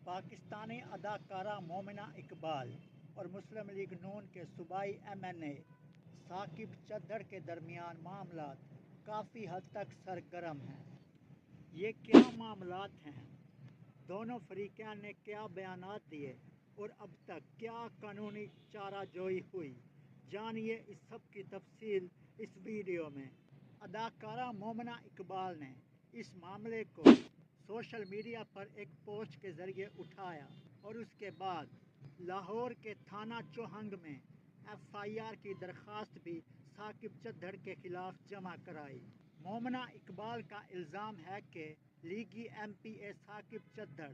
पाकिस्तानी अदाकारा मोमिना इकबाल और मुस्लिम लीग नून के सूबाई MNA साकिब चद्दड़ के दरमियान मामलात काफ़ी हद तक सरगर्म हैं। ये क्या मामलात हैं? दोनों फरीकैन ने क्या बयानात दिए और अब तक क्या कानूनी चाराजोई हुई? जानिए इस सब की तफसील इस वीडियो में। अदाकारा मोमिना इकबाल ने इस मामले को सोशल मीडिया पर एक पोस्ट के ज़रिए उठाया और उसके बाद लाहौर के थाना चौहंग में FIR की दरख्वास्त भी साकिब चद्दड़ के खिलाफ जमा कराई। मोमिना इकबाल का इल्ज़ाम है कि लीगी MPA साकिब चद्दड़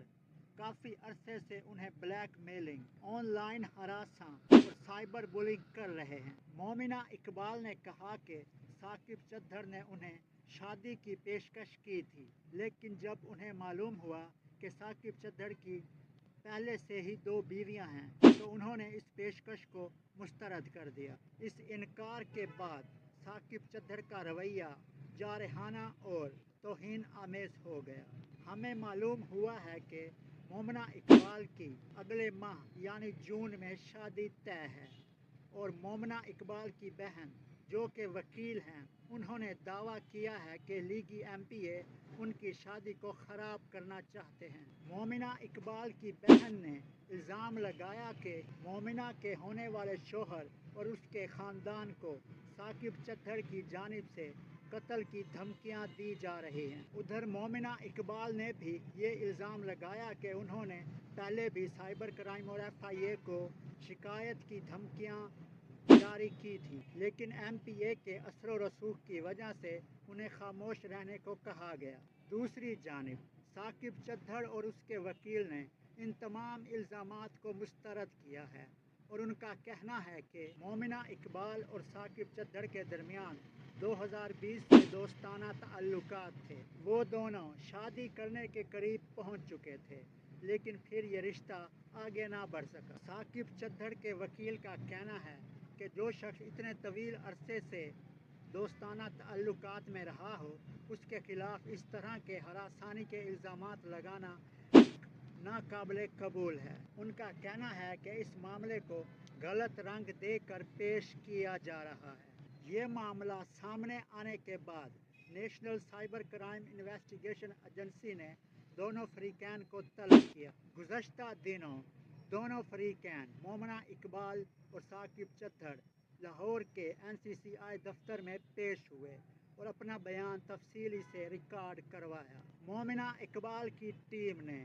काफ़ी अरसे से उन्हें ब्लैक मेलिंग, ऑनलाइन हरासा और साइबर बुलिंग कर रहे हैं। मोमिना इकबाल ने कहा कि साकिब चद्दड़ ने उन्हें शादी की पेशकश की थी, लेकिन जब उन्हें मालूम हुआ कि साकिब चद्दड़ की पहले से ही 2 बीवियां हैं तो उन्होंने इस पेशकश को मुस्तरद कर दिया। इस इनकार के बाद साकिब चद्दड़ का रवैया जारहाना और तौहीन आमेज हो गया। हमें मालूम हुआ है कि मोमिना इकबाल की अगले माह यानी जून में शादी तय है और मोमिना इकबाल की बहन जो कि वकील हैं, उन्होंने दावा किया है कि लीगी MPA उनकी शादी को ख़राब करना चाहते हैं। मोमिना इकबाल की बहन ने इल्ज़ाम लगाया कि मोमिना के होने वाले शोहर और उसके ख़ानदान को साकिब चद्दड़ की जानिब से कत्ल की धमकियां दी जा रही हैं। उधर मोमिना इकबाल ने भी ये इल्ज़ाम लगाया कि उन्होंने पहले भी साइबर क्राइम और FIA को शिकायत की धमकियां जारी की थी, लेकिन MPA के असर रसूख की वजह से उन्हें खामोश रहने को कहा गया। दूसरी जानिब साकिब चद्दड़ और उसके वकील ने इन तमाम इल्ज़ामात को मुस्तरद किया है और उनका कहना है कि मोमिना इकबाल और साकिब चद्दड़ के दरमियान 2020 से दोस्ताना ताल्लुकात थे। वो दोनों शादी करने के करीब पहुंच चुके थे, लेकिन फिर ये रिश्ता आगे ना बढ़ सका। साकिब चद्दड़ के वकील का कहना है कि जो शख्स इतने तवील अरसे से दोस्ताना ताल्लुकात में रहा हो, उसके खिलाफ इस तरह के हरासानी के इल्ज़ामात लगाना नाकाबिले कबूल है। उनका कहना है कि इस मामले को गलत रंग देकर पेश किया जा रहा है। ये मामला सामने आने के बाद national cyber crime investigation agency ने दोनों फरीकैन को तलब किया। गुज़श्ता दिनों दोनों फरीकैन मोमिना इकबाल और साकिब चद्दड़ लाहौर के NCCI दफ्तर में पेश हुए और अपना बयान तफसीली से रिकॉर्ड करवाया। मोमिना इकबाल की टीम ने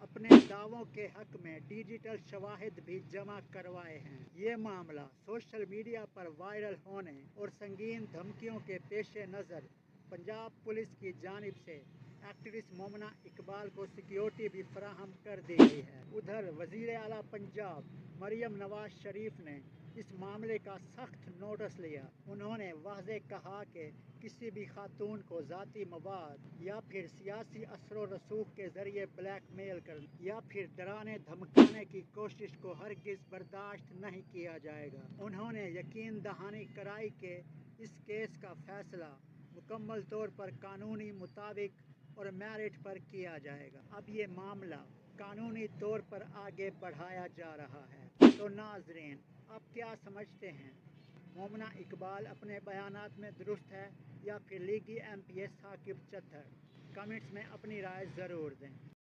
अपने दावों के हक में डिजिटल शवाहिद भी जमा करवाए हैं। ये मामला सोशल मीडिया पर वायरल होने और संगीन धमकियों के पेश नज़र पंजाब पुलिस की जानिब से एक्टिविस्ट मोमिना इकबाल को सिक्योरिटी भी फराहम कर दी गई है। उधर वज़ीर आला पंजाब मरियम नवाज शरीफ ने इस मामले का सख्त नोटिस लिया। उन्होंने वाज़े कहा कि किसी भी खातून को ज़ाती मवाद या फिर सियासी असर रसूख के ज़रिए ब्लैकमेल कर या फिर डराने धमकाने की कोशिश को हरगिज़ बर्दाश्त नहीं किया जाएगा। उन्होंने यकीन दहानी कराई कि इस केस का फैसला मुकम्मल तौर पर कानूनी मुताबिक और मेरिट पर किया जाएगा। अब ये मामला कानूनी तौर पर आगे बढ़ाया जा रहा है। तो नाज़रीन, आप क्या समझते हैं? मोमिना इकबाल अपने बयानात में दुरुस्त है या फिर लीगी MPA साकिब चद्दड़? कमेंट्स में अपनी राय ज़रूर दें।